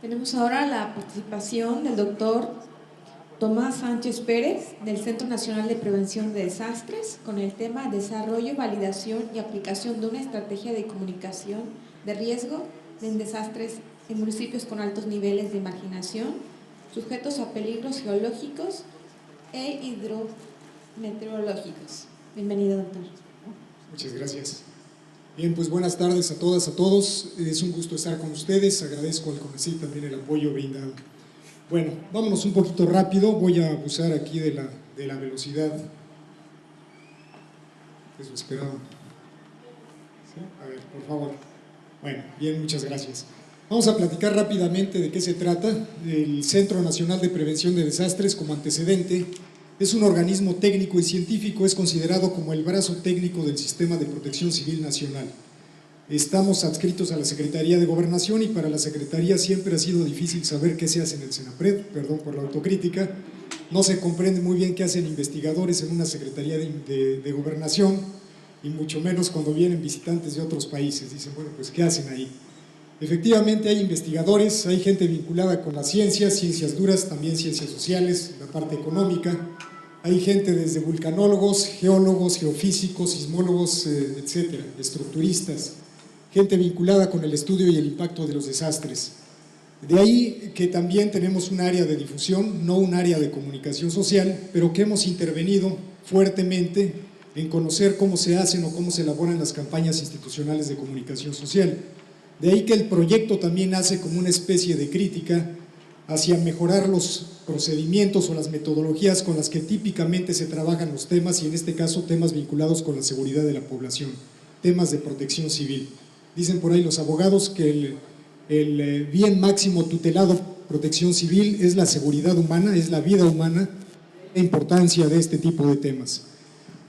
Tenemos ahora la participación del doctor Tomás Sánchez Pérez, del Centro Nacional de Prevención de Desastres, con el tema Desarrollo, Validación y Aplicación de una Estrategia de Comunicación de Riesgo en Desastres en municipios con altos niveles de marginación, sujetos a peligros geológicos e hidrometeorológicos. Bienvenido, doctor. Muchas gracias. Bien, pues buenas tardes a todas, a todos. Es un gusto estar con ustedes. Agradezco al CONACYT también el apoyo brindado. Bueno, vámonos un poquito rápido. Voy a abusar aquí de la velocidad. Eso esperaba. ¿Sí? A ver, por favor. Bueno, bien, muchas gracias. Vamos a platicar rápidamente de qué se trata. El Centro Nacional de Prevención de Desastres, como antecedente, es un organismo técnico y científico, es considerado como el brazo técnico del Sistema de Protección Civil Nacional. Estamos adscritos a la Secretaría de Gobernación y para la Secretaría siempre ha sido difícil saber qué se hace en el CENAPRED, perdón por la autocrítica. No se comprende muy bien qué hacen investigadores en una Secretaría de Gobernación y mucho menos cuando vienen visitantes de otros países. Dicen, bueno, pues ¿qué hacen ahí? Efectivamente hay investigadores, hay gente vinculada con las ciencias duras, también ciencias sociales, la parte económica. Hay gente desde vulcanólogos, geólogos, geofísicos, sismólogos, etcétera, estructuristas, gente vinculada con el estudio y el impacto de los desastres. De ahí que también tenemos un área de difusión, no un área de comunicación social, pero que hemos intervenido fuertemente en conocer cómo se hacen o cómo se elaboran las campañas institucionales de comunicación social. De ahí que el proyecto también nace como una especie de crítica hacia mejorar los procedimientos o las metodologías con las que típicamente se trabajan los temas, y en este caso temas vinculados con la seguridad de la población, temas de protección civil. Dicen por ahí los abogados que el bien máximo tutelado protección civil es la seguridad humana, es la vida humana, la importancia de este tipo de temas.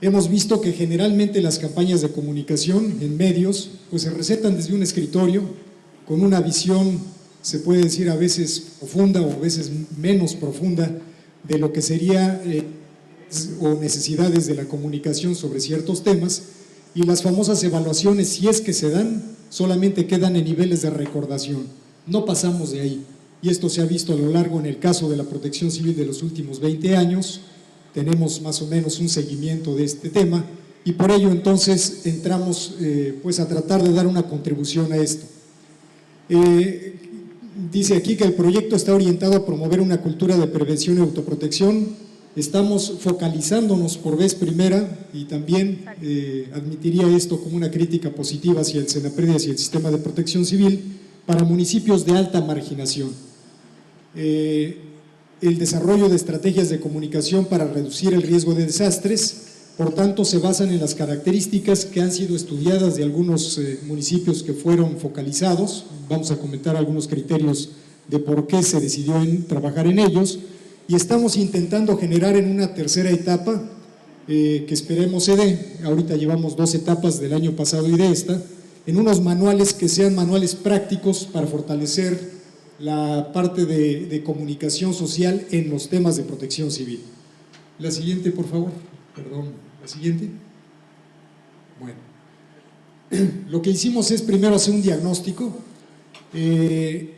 Hemos visto que generalmente las campañas de comunicación en medios pues se recetan desde un escritorio con una visión, se puede decir a veces profunda o a veces menos profunda de lo que sería o necesidades de la comunicación sobre ciertos temas, y las famosas evaluaciones, si es que se dan, solamente quedan en niveles de recordación, no pasamos de ahí, y esto se ha visto a lo largo en el caso de la protección civil de los últimos 20 años. Tenemos más o menos un seguimiento de este tema y por ello entonces entramos pues a tratar de dar una contribución a esto. Dice aquí que el proyecto está orientado a promover una cultura de prevención y autoprotección. Estamos focalizándonos por vez primera, y también admitiría esto como una crítica positiva hacia el CENAPRED y hacia el sistema de protección civil, para municipios de alta marginación. El desarrollo de estrategias de comunicación para reducir el riesgo de desastres, por tanto, se basan en las características que han sido estudiadas de algunos municipios que fueron focalizados. Vamos a comentar algunos criterios de por qué se decidió trabajar en ellos, y estamos intentando generar en una tercera etapa, que esperemos se dé. Ahorita llevamos 2 etapas del año pasado y de esta, en unos manuales que sean manuales prácticos para fortalecer la parte de comunicación social en los temas de protección civil. La siguiente, por favor. Perdón, la siguiente. Bueno, lo que hicimos es primero hacer un diagnóstico.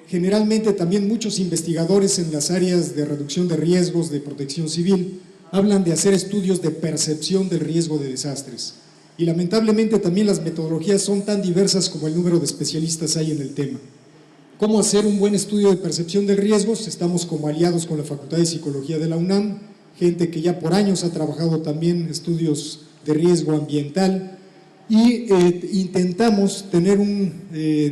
Generalmente también muchos investigadores en las áreas de reducción de riesgos de protección civil hablan de hacer estudios de percepción del riesgo de desastres, y lamentablemente también las metodologías son tan diversas como el número de especialistas hay en el tema. ¿Cómo hacer un buen estudio de percepción de riesgos? Estamos como aliados con la Facultad de Psicología de la UNAM, gente que ya por años ha trabajado también estudios de riesgo ambiental, y intentamos tener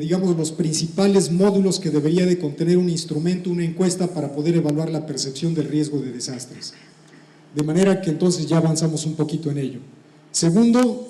digamos, los principales módulos que debería de contener un instrumento, una encuesta para poder evaluar la percepción del riesgo de desastres. De manera que entonces ya avanzamos un poquito en ello. Segundo,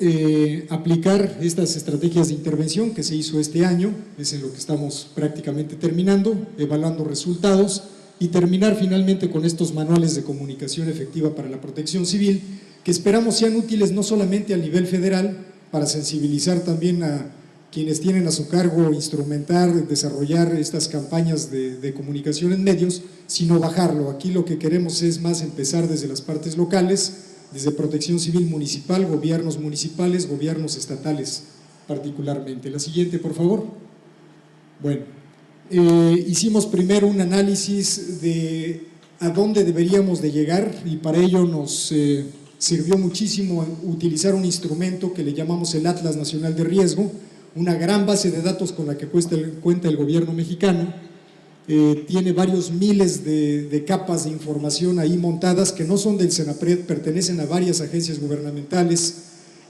aplicar estas estrategias de intervención que se hizo este año, es en lo que estamos prácticamente terminando, evaluando resultados, y terminar finalmente con estos manuales de comunicación efectiva para la protección civil, que esperamos sean útiles no solamente a nivel federal, para sensibilizar también a quienes tienen a su cargo instrumentar, desarrollar estas campañas de comunicación en medios, sino bajarlo. Aquí lo que queremos es más empezar desde las partes locales, desde protección civil municipal, gobiernos municipales, gobiernos estatales particularmente. La siguiente, por favor. Bueno, Hicimos primero un análisis de a dónde deberíamos de llegar y para ello nos sirvió muchísimo utilizar un instrumento que le llamamos el Atlas Nacional de Riesgo, una gran base de datos con la que cuenta el gobierno mexicano. Tiene varios miles de capas de información ahí montadas que no son del Senapred, pertenecen a varias agencias gubernamentales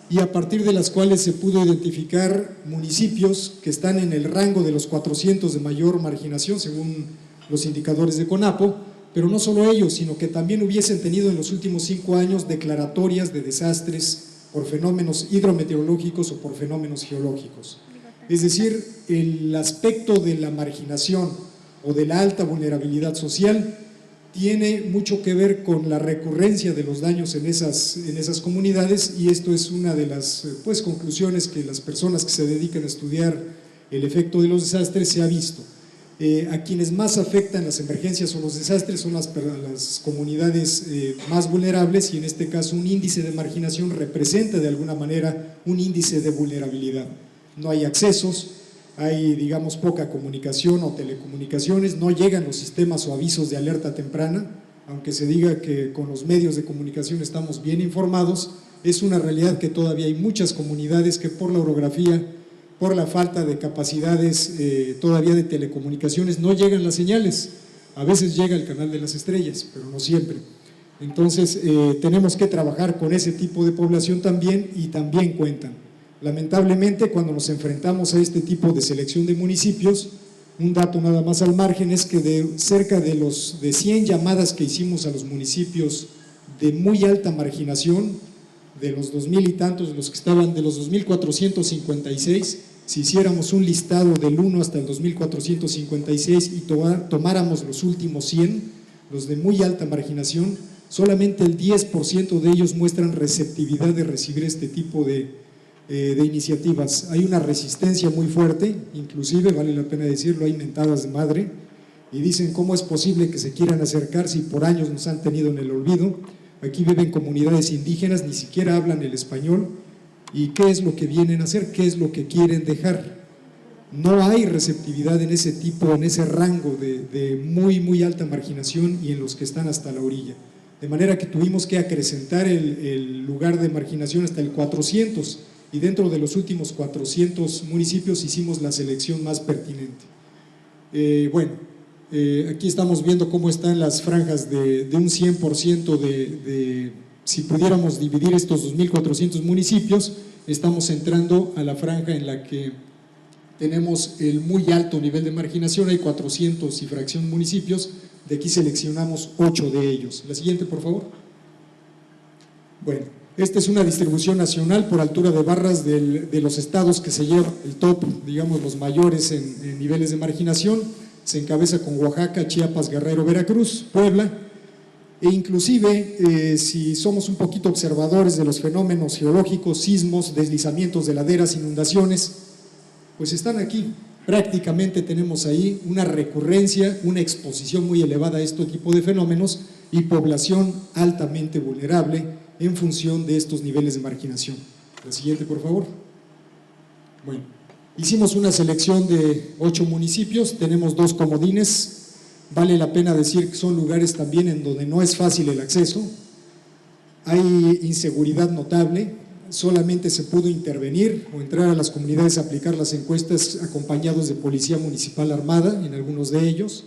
y a partir de las cuales se pudo identificar municipios que están en el rango de los 400 de mayor marginación según los indicadores de CONAPO, pero no solo ellos, sino que también hubiesen tenido en los últimos 5 años declaratorias de desastres por fenómenos hidrometeorológicos o por fenómenos geológicos. Es decir, el aspecto de la marginación o de la alta vulnerabilidad social tiene mucho que ver con la recurrencia de los daños en esas comunidades y esto es una de las conclusiones que las personas que se dedican a estudiar el efecto de los desastres se ha visto. A quienes más afectan las emergencias o los desastres son las comunidades más vulnerables y en este caso un índice de marginación representa de alguna manera un índice de vulnerabilidad. No hay accesos, hay digamos poca comunicación o telecomunicaciones, no llegan los sistemas o avisos de alerta temprana, aunque se diga que con los medios de comunicación estamos bien informados, es una realidad que todavía hay muchas comunidades que por la orografía, por la falta de capacidades todavía de telecomunicaciones no llegan las señales, a veces llega el canal de las estrellas, pero no siempre. Entonces tenemos que trabajar con ese tipo de población también y también cuentan. Lamentablemente, cuando nos enfrentamos a este tipo de selección de municipios, un dato nada más al margen es que de cerca de 100 llamadas que hicimos a los municipios de muy alta marginación, de los 2000 y tantos, de los que estaban de los 2456, si hiciéramos un listado del 1 hasta el 2456 y tomáramos los últimos 100, los de muy alta marginación, solamente el 10% de ellos muestran receptividad de recibir este tipo de iniciativas. Hay una resistencia muy fuerte, inclusive vale la pena decirlo, hay mentadas de madre y dicen cómo es posible que se quieran acercar si por años nos han tenido en el olvido. Aquí viven comunidades indígenas, ni siquiera hablan el español y qué es lo que vienen a hacer, qué es lo que quieren dejar. No hay receptividad en ese tipo, en ese rango de muy alta marginación y en los que están hasta la orilla, de manera que tuvimos que acrecentar el lugar de marginación hasta el 400 y dentro de los últimos 400 municipios hicimos la selección más pertinente. Aquí estamos viendo cómo están las franjas de un 100% si pudiéramos dividir estos 2.400 municipios, estamos entrando a la franja en la que tenemos el muy alto nivel de marginación, hay 400 y fracción municipios, de aquí seleccionamos 8 de ellos. La siguiente, por favor. Bueno. Esta es una distribución nacional por altura de barras de los estados que se llevan el top, digamos los mayores en niveles de marginación, se encabeza con Oaxaca, Chiapas, Guerrero, Veracruz, Puebla, e inclusive si somos un poquito observadores de los fenómenos geológicos, sismos, deslizamientos de laderas, inundaciones, pues están aquí. Prácticamente tenemos ahí una recurrencia, una exposición muy elevada a este tipo de fenómenos y población altamente vulnerable en función de estos niveles de marginación. La siguiente, por favor. Bueno, hicimos una selección de 8 municipios, tenemos 2 comodines, vale la pena decir que son lugares también en donde no es fácil el acceso, hay inseguridad notable, solamente se pudo intervenir o entrar a las comunidades a aplicar las encuestas acompañados de policía municipal armada en algunos de ellos.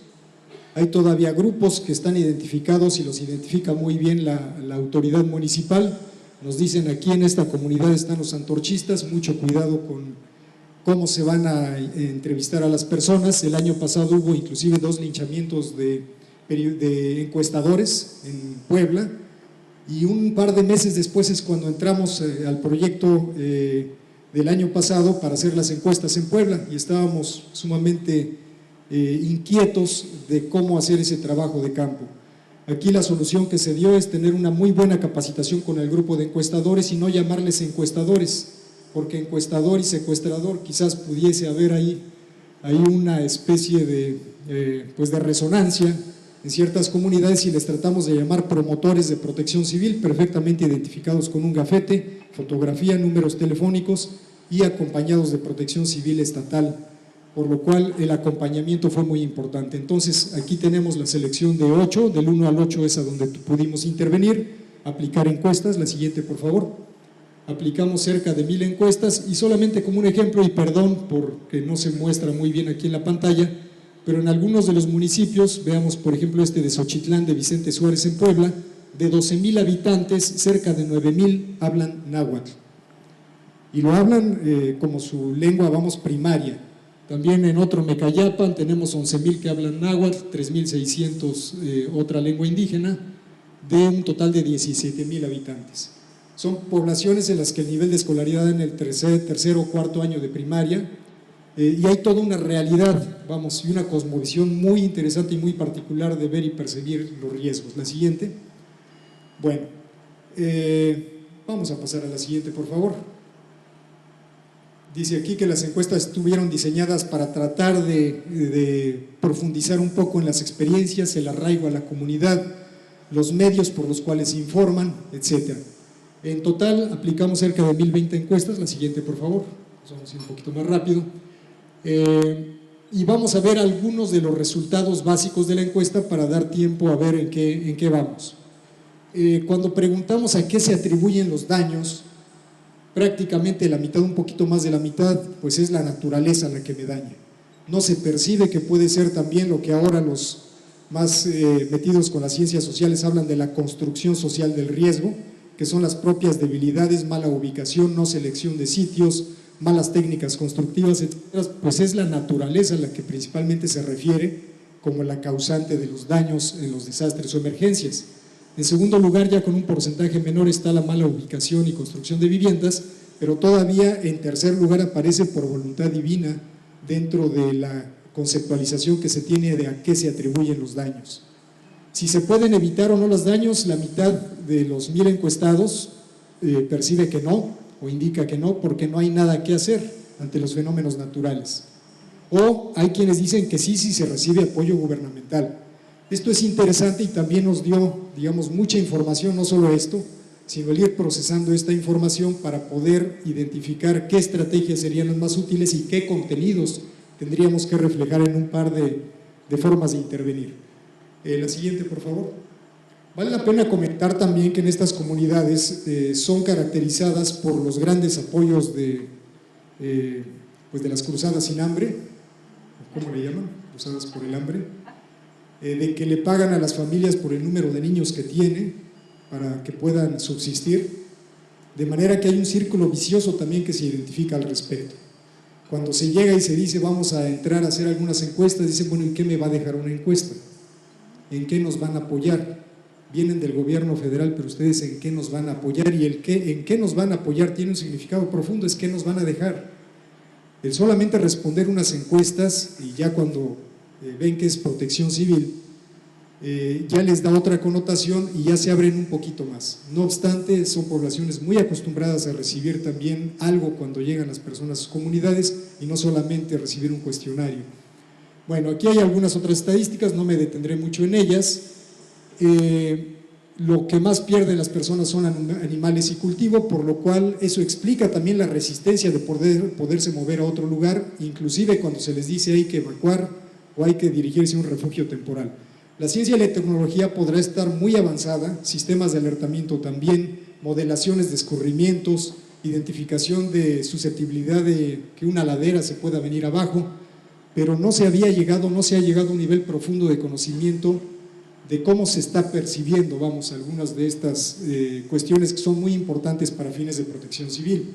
Hay todavía grupos que están identificados y los identifica muy bien la autoridad municipal. Nos dicen aquí en esta comunidad están los antorchistas, mucho cuidado con cómo se van a entrevistar a las personas. El año pasado hubo inclusive 2 linchamientos de encuestadores en Puebla y un par de meses después es cuando entramos al proyecto del año pasado para hacer las encuestas en Puebla y estábamos sumamente inquietos de cómo hacer ese trabajo de campo. Aquí la solución que se dio es tener una muy buena capacitación con el grupo de encuestadores y no llamarles encuestadores, porque encuestador y secuestrador quizás pudiese haber ahí una especie de resonancia en ciertas comunidades y les tratamos de llamar promotores de protección civil, perfectamente identificados con un gafete, fotografía, números telefónicos y acompañados de protección civil estatal, por lo cual el acompañamiento fue muy importante. Entonces, aquí tenemos la selección de 8, del 1 al 8 es a donde pudimos intervenir, aplicar encuestas. La siguiente, por favor. Aplicamos cerca de 1000 encuestas y solamente como un ejemplo, y perdón porque no se muestra muy bien aquí en la pantalla, pero en algunos de los municipios, veamos por ejemplo este de Xochitlán, de Vicente Suárez en Puebla, de 12,000 habitantes, cerca de 9,000 hablan náhuatl. Y lo hablan como su lengua, vamos, primaria. También en otro Mecayapan tenemos 11,000 que hablan náhuatl, 3,600 otra lengua indígena, de un total de 17,000 habitantes. Son poblaciones en las que el nivel de escolaridad en el tercer o cuarto año de primaria, y hay toda una realidad, vamos, y una cosmovisión muy interesante y muy particular de ver y percibir los riesgos. La siguiente. Bueno, vamos a pasar a la siguiente, por favor. Dice aquí que las encuestas estuvieron diseñadas para tratar de profundizar un poco en las experiencias, el arraigo a la comunidad, los medios por los cuales se informan, etcétera. En total aplicamos cerca de 1020 encuestas. La siguiente, por favor, vamos a ir un poquito más rápido. Y vamos a ver algunos de los resultados básicos de la encuesta para dar tiempo a ver en qué vamos. Cuando preguntamos a qué se atribuyen los daños, prácticamente la mitad, un poquito más de la mitad, pues es la naturaleza la que me daña. No se percibe que puede ser también lo que ahora los más metidos con las ciencias sociales hablan de la construcción social del riesgo, que son las propias debilidades, mala ubicación, no selección de sitios, malas técnicas constructivas, etcétera. Pues es la naturaleza la que principalmente se refiere como la causante de los daños en los desastres o emergencias. En segundo lugar, ya con un porcentaje menor, está la mala ubicación y construcción de viviendas, pero todavía en tercer lugar aparece por voluntad divina dentro de la conceptualización que se tiene de a qué se atribuyen los daños. Si se pueden evitar o no los daños, la mitad de los 1000 encuestados percibe que no, o indica que no, porque no hay nada que hacer ante los fenómenos naturales. O hay quienes dicen que sí, si se recibe apoyo gubernamental. Esto es interesante y también nos dio, digamos, mucha información, no solo esto, sino el ir procesando esta información para poder identificar qué estrategias serían las más útiles y qué contenidos tendríamos que reflejar en un par de formas de intervenir. La siguiente, por favor. Vale la pena comentar también que en estas comunidades son caracterizadas por los grandes apoyos pues de las cruzadas sin hambre, ¿cómo le llaman? Cruzadas por el hambre, de que le pagan a las familias por el número de niños que tienen para que puedan subsistir, de manera que hay un círculo vicioso también que se identifica al respecto. Cuando se llega y se dice vamos a entrar a hacer algunas encuestas, dicen bueno, ¿en qué me va a dejar una encuesta? ¿En qué nos van a apoyar? Vienen del gobierno federal, pero ustedes ¿en qué nos van a apoyar? Y en qué nos van a apoyar tiene un significado profundo, es ¿qué nos van a dejar? El solamente responder unas encuestas y ya cuando ven que es protección civil, ya les da otra connotación y ya se abren un poquito más. No obstante, son poblaciones muy acostumbradas a recibir también algo cuando llegan las personas a sus comunidades y no solamente recibir un cuestionario. Bueno, aquí hay algunas otras estadísticas, no me detendré mucho en ellas. Lo que más pierden las personas son animales y cultivo, por lo cual eso explica también la resistencia de poderse mover a otro lugar, inclusive cuando se les dice hay que evacuar o hay que dirigirse a un refugio temporal. La ciencia y la tecnología podrá estar muy avanzada, sistemas de alertamiento también, modelaciones de escurrimientos, identificación de susceptibilidad de que una ladera se pueda venir abajo, pero no se ha llegado a un nivel profundo de conocimiento de cómo se está percibiendo, vamos, algunas de estas cuestiones que son muy importantes para fines de protección civil.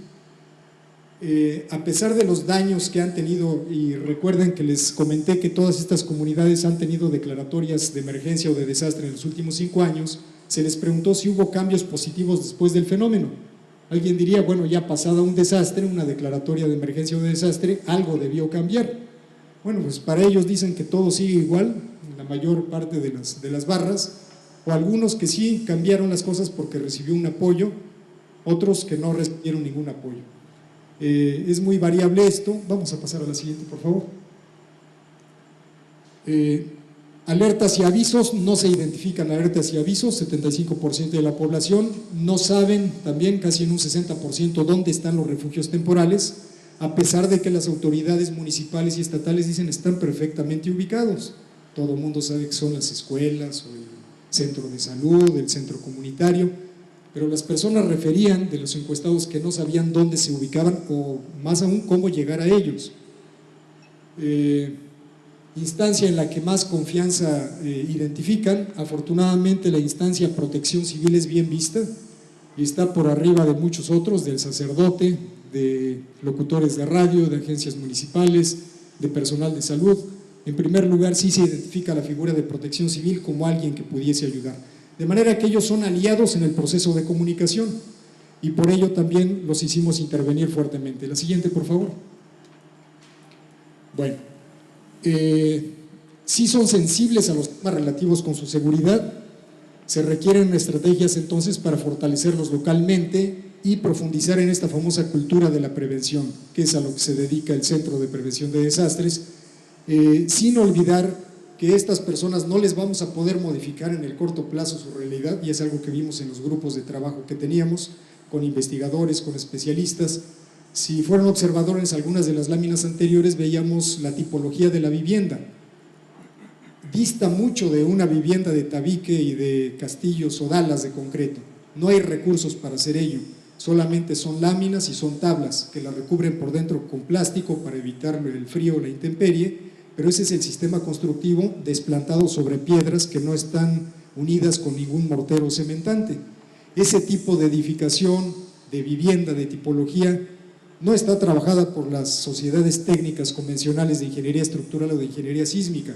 A pesar de los daños que han tenido, y recuerden que les comenté que todas estas comunidades han tenido declaratorias de emergencia o de desastre en los últimos 5 años, se les preguntó si hubo cambios positivos después del fenómeno. Alguien diría, bueno, ya pasada un desastre, una declaratoria de emergencia o de desastre, algo debió cambiar. Bueno, pues para ellos dicen que todo sigue igual, en la mayor parte de las barras, o algunos que sí cambiaron las cosas porque recibió un apoyo, otros que no recibieron ningún apoyo. Es muy variable esto. Vamos a pasar a la siguiente, por favor. Alertas y avisos, no se identifican alertas y avisos, 75% de la población no saben también, casi en un 60%, dónde están los refugios temporales. a pesar de que las autoridades municipales y estatales dicen están perfectamente ubicados. Todo el mundo sabe que son las escuelas o el centro de salud, el centro comunitario, pero las personas referían de los encuestados que no sabían dónde se ubicaban o más aún cómo llegar a ellos. Instancia en la que más confianza identifican, afortunadamente la instancia Protección Civil es bien vista y está por arriba de muchos otros, del sacerdote, de locutores de radio, de agencias municipales, de personal de salud. En primer lugar, sí se identifica la figura de Protección Civil como alguien que pudiese ayudar, de manera que ellos son aliados en el proceso de comunicación y por ello también los hicimos intervenir fuertemente. La siguiente, por favor. Bueno, sí son sensibles a los temas relativos con su seguridad. Se requieren estrategias entonces para fortalecerlos localmente y profundizar en esta famosa cultura de la prevención, que es a lo que se dedica el Centro de Prevención de Desastres, sin olvidar que estas personas no les vamos a poder modificar en el corto plazo su realidad, y es algo que vimos en los grupos de trabajo que teníamos, con investigadores, con especialistas. Si fueron observadores en algunas de las láminas anteriores, veíamos la tipología de la vivienda. Dista mucho de una vivienda de tabique y de castillos o dalas de concreto. No hay recursos para hacer ello, solamente son láminas y son tablas que la recubren por dentro con plástico para evitar el frío o la intemperie, pero ese es el sistema constructivo desplantado sobre piedras que no están unidas con ningún mortero cementante. Ese tipo de edificación, de vivienda, de tipología, no está trabajada por las sociedades técnicas convencionales de ingeniería estructural o de ingeniería sísmica,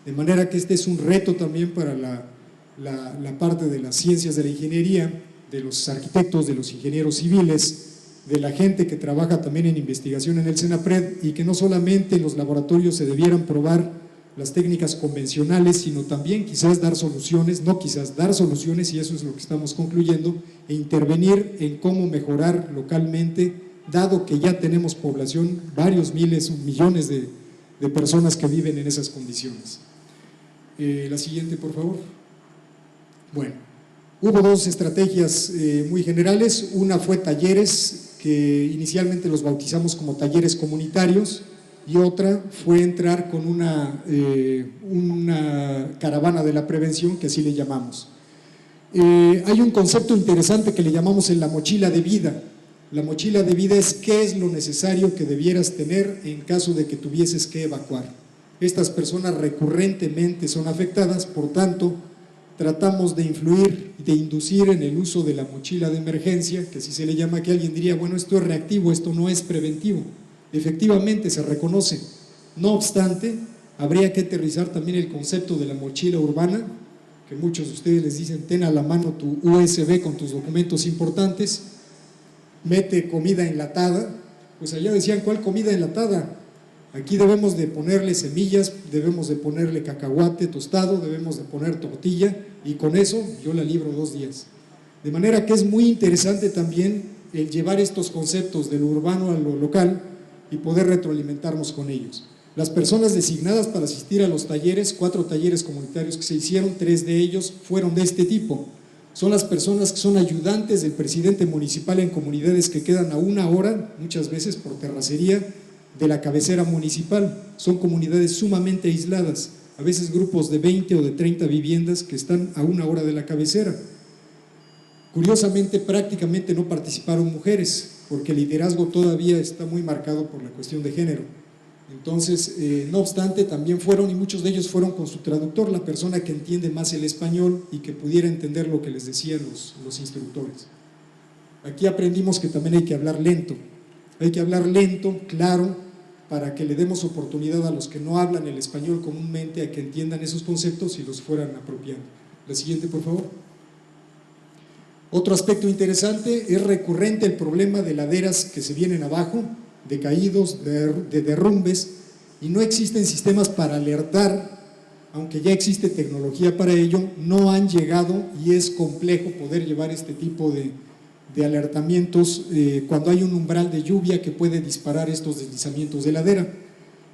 de manera que este es un reto también para la parte de las ciencias de la ingeniería, de los arquitectos, de los ingenieros civiles, de la gente que trabaja también en investigación en el CENAPRED, y que no solamente en los laboratorios se debieran probar las técnicas convencionales, sino también quizás dar soluciones, dar soluciones, y eso es lo que estamos concluyendo, e intervenir en cómo mejorar localmente, dado que ya tenemos población, varios miles, millones de personas que viven en esas condiciones. La siguiente, por favor. Bueno, hubo dos estrategias muy generales. Una fue talleres, que inicialmente los bautizamos como talleres comunitarios, y otra fue entrar con una caravana de la prevención, que así le llamamos. Hay un concepto interesante que le llamamos en la mochila de vida. La mochila de vida es qué es lo necesario que debieras tener en caso de que tuvieses que evacuar. Estas personas recurrentemente son afectadas, por tanto, tratamos de influir, de inducir en el uso de la mochila de emergencia, que así se le llama, que alguien diría, bueno, esto es reactivo, esto no es preventivo. Efectivamente se reconoce. No obstante, habría que aterrizar también el concepto de la mochila urbana, que muchos de ustedes les dicen, ten a la mano tu USB con tus documentos importantes, mete comida enlatada. Pues allá decían, ¿cuál comida enlatada? Aquí debemos de ponerle semillas, debemos de ponerle cacahuate tostado, debemos de poner tortilla, y con eso yo la libro 2 días. De manera que es muy interesante también el llevar estos conceptos de lo urbano a lo local y poder retroalimentarnos con ellos. Las personas designadas para asistir a los talleres, 4 talleres comunitarios que se hicieron, 3 de ellos fueron de este tipo. Son las personas que son ayudantes del presidente municipal en comunidades que quedan a 1 hora, muchas veces por terracería, de la cabecera municipal. Son comunidades sumamente aisladas, a veces grupos de 20 o de 30 viviendas que están a 1 hora de la cabecera. Curiosamente, prácticamente no participaron mujeres, porque el liderazgo todavía está muy marcado por la cuestión de género. Entonces, no obstante, también fueron, y muchos de ellos fueron con su traductor, la persona que entiende más el español y que pudiera entender lo que les decían los instructores. Aquí aprendimos que también hay que hablar lento, claro, para que le demos oportunidad a los que no hablan el español comúnmente a que entiendan esos conceptos y los fueran apropiando. La siguiente, por favor. Otro aspecto interesante, es recurrente el problema de laderas que se vienen abajo, de caídos, de derrumbes, y no existen sistemas para alertar, aunque ya existe tecnología para ello, no han llegado, y es complejo poder llevar este tipo de alertamientos cuando hay un umbral de lluvia que puede disparar estos deslizamientos de ladera.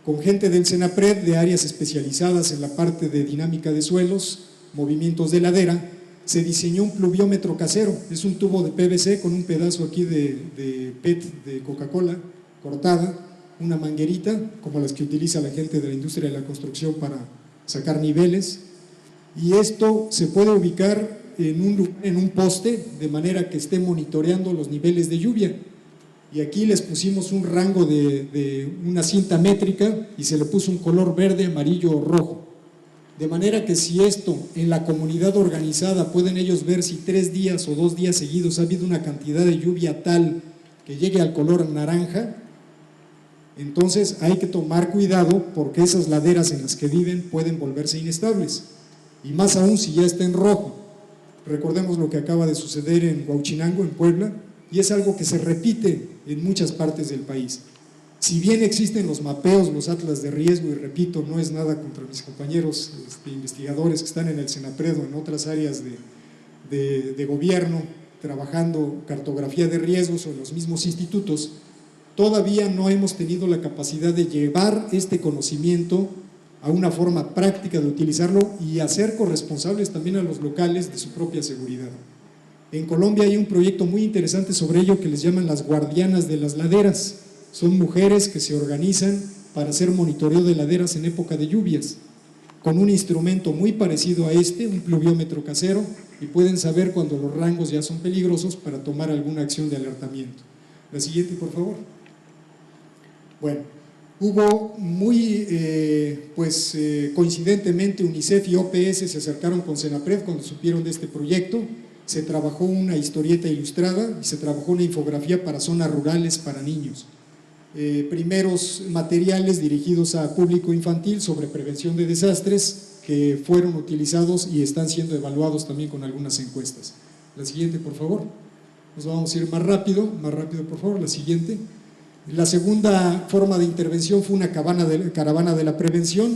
Con gente del CENAPRED, de áreas especializadas en la parte de dinámica de suelos, movimientos de ladera, se diseñó un pluviómetro casero. Es un tubo de PVC con un pedazo aquí de PET de Coca-Cola, cortada, una manguerita como las que utiliza la gente de la industria de la construcción para sacar niveles, y esto se puede ubicar en un poste de manera que esté monitoreando los niveles de lluvia. Y aquí les pusimos un rango de una cinta métrica y se le puso un color verde, amarillo o rojo. De manera que si esto en la comunidad organizada pueden ellos ver si 3 días o 2 días seguidos ha habido una cantidad de lluvia tal que llegue al color naranja, entonces hay que tomar cuidado porque esas laderas en las que viven pueden volverse inestables. Y más aún si ya está en rojo. Recordemos lo que acaba de suceder en Huauchinango, en Puebla, y es algo que se repite en muchas partes del país. Si bien existen los mapeos, los atlas de riesgo, y repito, no es nada contra mis compañeros investigadores que están en el Senapred o en otras áreas de gobierno, trabajando cartografía de riesgos o en los mismos institutos, todavía no hemos tenido la capacidad de llevar este conocimiento a una forma práctica de utilizarlo y hacer corresponsables también a los locales de su propia seguridad. En Colombia hay un proyecto muy interesante sobre ello que les llaman las guardianas de las laderas. Son mujeres que se organizan para hacer monitoreo de laderas en época de lluvias, con un instrumento muy parecido a este, un pluviómetro casero, y pueden saber cuando los rangos ya son peligrosos para tomar alguna acción de alertamiento. La siguiente, por favor. Bueno, hubo coincidentemente UNICEF y OPS se acercaron con Senapred cuando supieron de este proyecto. Se trabajó una historieta ilustrada y se trabajó una infografía para zonas rurales para niños. Primeros materiales dirigidos a público infantil sobre prevención de desastres que fueron utilizados y están siendo evaluados también con algunas encuestas. La siguiente, por favor. Nos vamos a ir más rápido, por favor, la siguiente. La segunda forma de intervención fue una caravana de la prevención,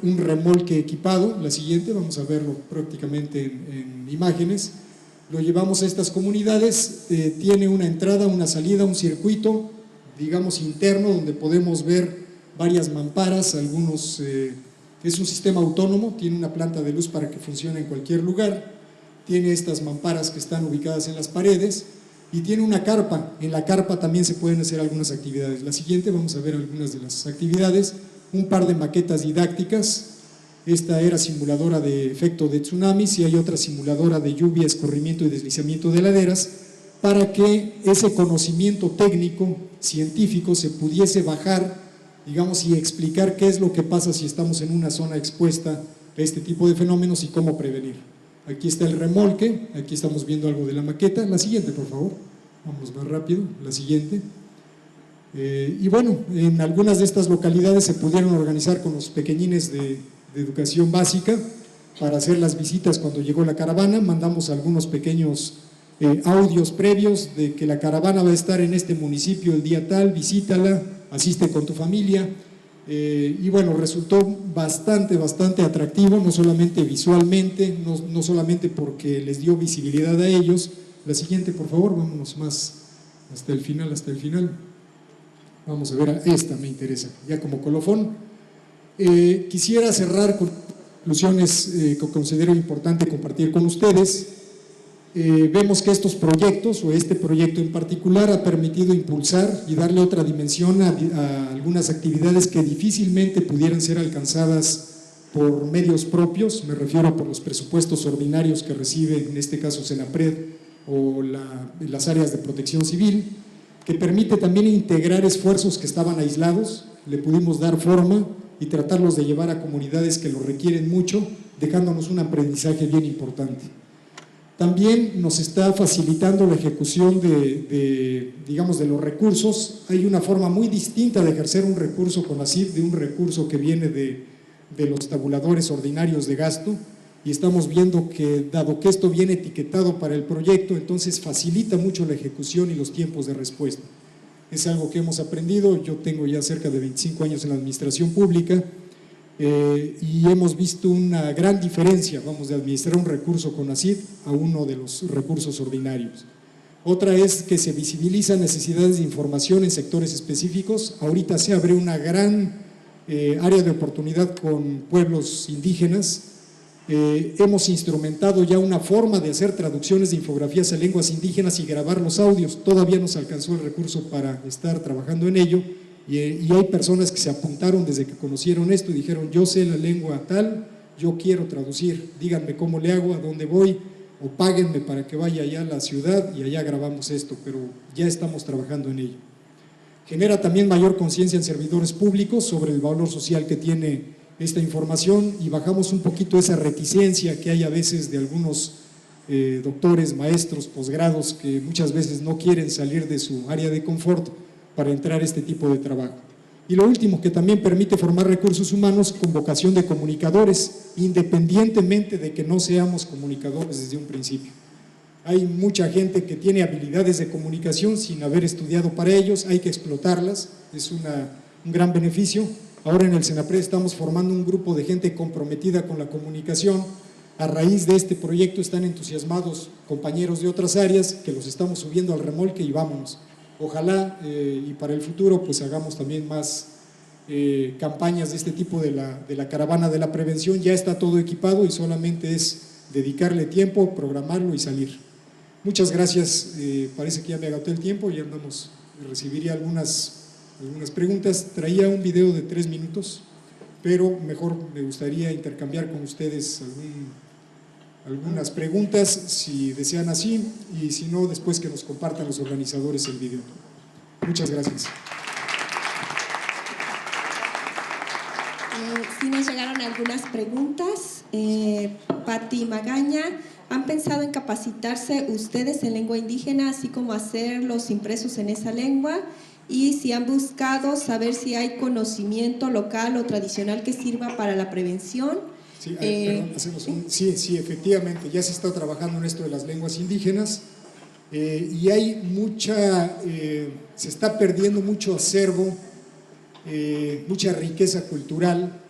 un remolque equipado. La siguiente, vamos a verlo prácticamente en imágenes. Lo llevamos a estas comunidades, tiene una entrada, una salida, un circuito, digamos interno, donde podemos ver varias mamparas, es un sistema autónomo, tiene una planta de luz para que funcione en cualquier lugar, tiene estas mamparas que están ubicadas en las paredes y tiene una carpa. En la carpa también se pueden hacer algunas actividades. La siguiente, vamos a ver algunas de las actividades, un par de maquetas didácticas. Esta era simuladora de efecto de tsunamis y hay otra simuladora de lluvia, escorrimiento y deslizamiento de laderas, para que ese conocimiento técnico, científico, se pudiese bajar, digamos, y explicar qué es lo que pasa si estamos en una zona expuesta a este tipo de fenómenos y cómo prevenir. Aquí está el remolque, aquí estamos viendo algo de la maqueta. La siguiente, por favor, vamos más rápido, la siguiente. Y bueno, en algunas de estas localidades se pudieron organizar con los pequeñines de educación básica para hacer las visitas cuando llegó la caravana. Mandamos algunos pequeños audios previos de que la caravana va a estar en este municipio el día tal, visítala, asiste con tu familia. Y bueno, resultó bastante atractivo, no solamente visualmente, no solamente porque les dio visibilidad a ellos. La siguiente, por favor, vámonos más hasta el final. Vamos a ver, esta me interesa, ya como colofón. Quisiera cerrar con conclusiones que considero importante compartir con ustedes. Vemos que estos proyectos, o este proyecto en particular, ha permitido impulsar y darle otra dimensión a algunas actividades que difícilmente pudieran ser alcanzadas por medios propios. Me refiero por los presupuestos ordinarios que recibe, en este caso Senapred o las áreas de protección civil, que permite también integrar esfuerzos que estaban aislados, le pudimos dar forma y tratarlos de llevar a comunidades que lo requieren mucho, dejándonos un aprendizaje bien importante. También nos está facilitando la ejecución digamos, de los recursos. Hay una forma muy distinta de ejercer un recurso con CONACYT de un recurso que viene de los tabuladores ordinarios de gasto, y estamos viendo que, dado que esto viene etiquetado para el proyecto, entonces facilita mucho la ejecución y los tiempos de respuesta. Es algo que hemos aprendido. Yo tengo ya cerca de 25 años en la administración pública, y hemos visto una gran diferencia, vamos, de administrar un recurso CONACYT a uno de los recursos ordinarios. Otra es que se visibilizan necesidades de información en sectores específicos. Ahorita se abre una gran área de oportunidad con pueblos indígenas, Hemos instrumentado ya una forma de hacer traducciones de infografías a lenguas indígenas y grabar los audios. Todavía nos alcanzó el recurso para estar trabajando en ello y hay personas que se apuntaron desde que conocieron esto y dijeron: yo sé la lengua tal, yo quiero traducir, díganme cómo le hago, a dónde voy, o páguenme para que vaya allá a la ciudad y allá grabamos esto, pero ya estamos trabajando en ello. Genera también mayor conciencia en servidores públicos sobre el valor social que tiene esta información y bajamos un poquito esa reticencia que hay a veces de algunos doctores, maestros, posgrados que muchas veces no quieren salir de su área de confort para entrar a este tipo de trabajo. Y lo último, que también permite formar recursos humanos con vocación de comunicadores, independientemente de que no seamos comunicadores desde un principio. Hay mucha gente que tiene habilidades de comunicación sin haber estudiado para ellos, hay que explotarlas, es un gran beneficio. Ahora en el Senapred estamos formando un grupo de gente comprometida con la comunicación. A raíz de este proyecto están entusiasmados compañeros de otras áreas que los estamos subiendo al remolque y vámonos. Ojalá y para el futuro pues hagamos también más campañas de este tipo de la caravana de la prevención. Ya está todo equipado y solamente es dedicarle tiempo, programarlo y salir. Muchas gracias, parece que ya me agoté el tiempo y andamos, recibiría algunas preguntas. Traía un video de 3 minutos, pero mejor me gustaría intercambiar con ustedes algunas preguntas, si desean así, y si no, después que nos compartan los organizadores el video. Muchas gracias. Sí nos llegaron algunas preguntas. Pati Magaña, ¿han pensado en capacitarse ustedes en lengua indígena, así como hacer los impresos en esa lengua? Y si han buscado saber si hay conocimiento local o tradicional que sirva para la prevención. Sí, perdón, sí, efectivamente, ya se está trabajando en esto de las lenguas indígenas y hay se está perdiendo mucho acervo, mucha riqueza cultural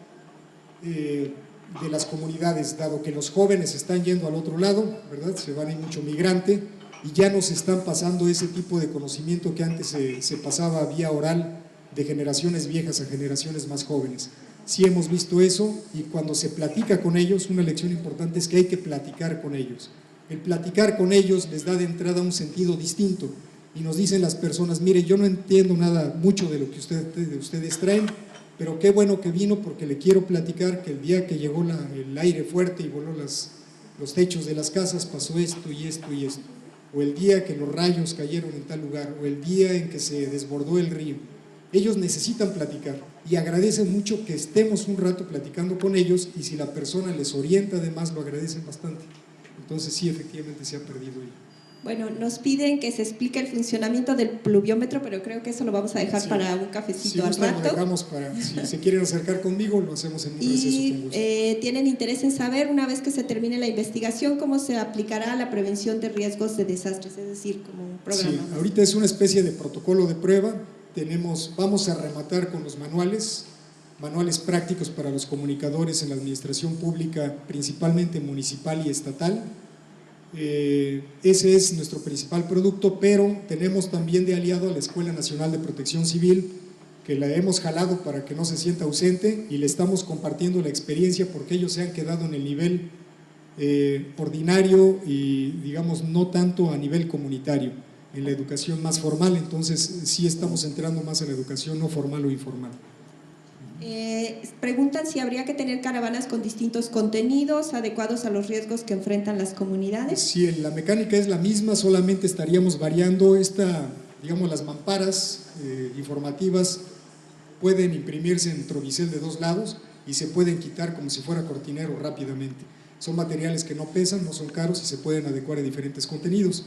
de las comunidades, dado que los jóvenes están yendo al otro lado, ¿verdad? Se van a ir mucho migrante y ya nos están pasando ese tipo de conocimiento que antes se pasaba vía oral de generaciones viejas a generaciones más jóvenes. Sí hemos visto eso y cuando se platica con ellos, una lección importante es que hay que platicar con ellos. El platicar con ellos les da de entrada un sentido distinto y nos dicen las personas: mire, yo no entiendo mucho de lo que ustedes traen, pero qué bueno que vino porque le quiero platicar que el día que llegó el aire fuerte y voló los techos de las casas pasó esto y esto y esto, o el día que los rayos cayeron en tal lugar, o el día en que se desbordó el río. Ellos necesitan platicar y agradecen mucho que estemos un rato platicando con ellos y si la persona les orienta además lo agradecen bastante. Entonces sí, efectivamente se ha perdido ahí. Bueno, nos piden que se explique el funcionamiento del pluviómetro, pero creo que eso lo vamos a dejar para un cafecito al rato. Lo dejamos para, si se quieren acercar conmigo, lo hacemos en un receso con gusto. Tienen interés en saber, una vez que se termine la investigación, cómo se aplicará la prevención de riesgos de desastres, es decir, como un programa. Sí, ahorita es una especie de protocolo de prueba. Vamos a rematar con los manuales prácticos para los comunicadores en la administración pública, principalmente municipal y estatal. Ese es nuestro principal producto, pero tenemos también de aliado a la Escuela Nacional de Protección Civil, que la hemos jalado para que no se sienta ausente y le estamos compartiendo la experiencia porque ellos se han quedado en el nivel ordinario y digamos no tanto a nivel comunitario, en la educación más formal. Entonces sí estamos entrando más en la educación no formal o informal. Preguntan si habría que tener caravanas con distintos contenidos adecuados a los riesgos que enfrentan las comunidades. Sí, la mecánica es la misma, solamente estaríamos variando digamos las mamparas informativas pueden imprimirse en trobicel de 2 lados y se pueden quitar como si fuera cortinero rápidamente. Son materiales que no pesan, no son caros y se pueden adecuar a diferentes contenidos.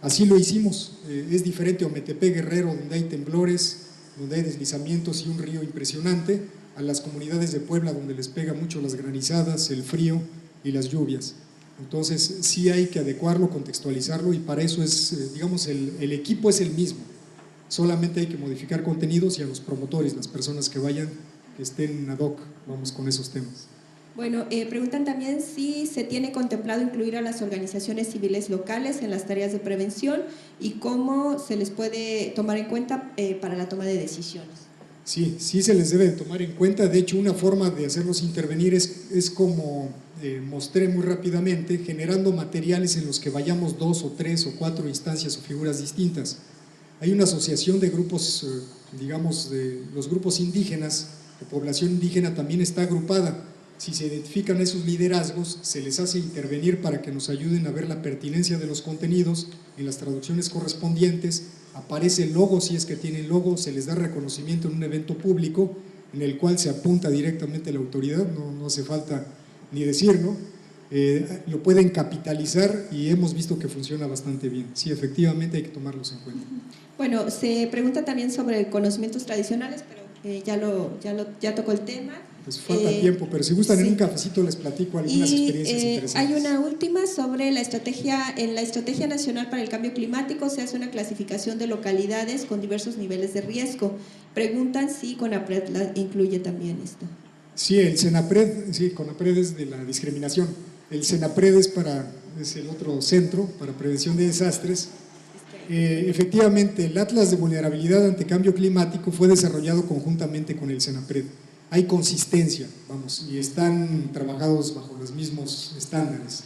Así lo hicimos. Es diferente Ometepec, Guerrero, donde hay temblores, donde hay deslizamientos y un río impresionante, a las comunidades de Puebla donde les pega mucho las granizadas, el frío y las lluvias. Entonces sí hay que adecuarlo, contextualizarlo y para eso es, digamos, el equipo es el mismo, solamente hay que modificar contenidos y a los promotores, las personas que vayan, que estén ad hoc, vamos con esos temas. Bueno, preguntan también si se tiene contemplado incluir a las organizaciones civiles locales en las tareas de prevención y cómo se les puede tomar en cuenta para la toma de decisiones. Sí, sí se les debe de tomar en cuenta. De hecho, una forma de hacerlos intervenir es como mostré muy rápidamente, generando materiales en los que vayamos 2 o 3 o 4 instancias o figuras distintas. Hay una asociación de grupos, digamos, de los grupos indígenas, la población indígena también está agrupada. Si se identifican esos liderazgos, se les hace intervenir para que nos ayuden a ver la pertinencia de los contenidos en las traducciones correspondientes. Aparece el logo, si es que tienen logo, se les da reconocimiento en un evento público en el cual se apunta directamente a la autoridad, no hace falta ni decirlo. Lo pueden capitalizar y hemos visto que funciona bastante bien. Sí, efectivamente hay que tomarlos en cuenta. Bueno, se pregunta también sobre conocimientos tradicionales, pero ya tocó el tema. Pues falta tiempo, pero si gustan, sí, en un cafecito les platico algunas experiencias interesantes. Hay una última sobre la estrategia. En la Estrategia Nacional para el Cambio Climático se hace una clasificación de localidades con diversos niveles de riesgo. Preguntan si CONAPRED incluye también esto. Sí, el CENAPRED, sí, CONAPRED es de la discriminación. El CENAPRED es el otro centro para prevención de desastres. Efectivamente, el Atlas de Vulnerabilidad ante Cambio Climático fue desarrollado conjuntamente con el CENAPRED. Hay consistencia, vamos, y están trabajados bajo los mismos estándares.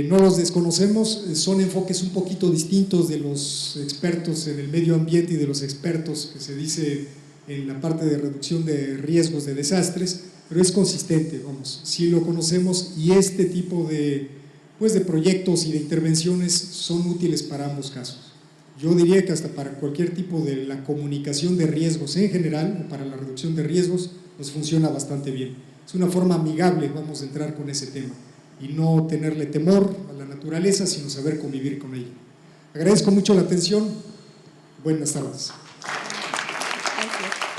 No los desconocemos, son enfoques un poquito distintos de los expertos en el medio ambiente y de los expertos que se dice en la parte de reducción de riesgos de desastres, pero es consistente, vamos, sí lo conocemos, y este tipo de proyectos y de intervenciones son útiles para ambos casos. Yo diría que hasta para cualquier tipo de la comunicación de riesgos en general, o para la reducción de riesgos, nos funciona bastante bien. Es una forma amigable, vamos a entrar con ese tema, y no tenerle temor a la naturaleza, sino saber convivir con ella. Agradezco mucho la atención. Buenas tardes. Gracias.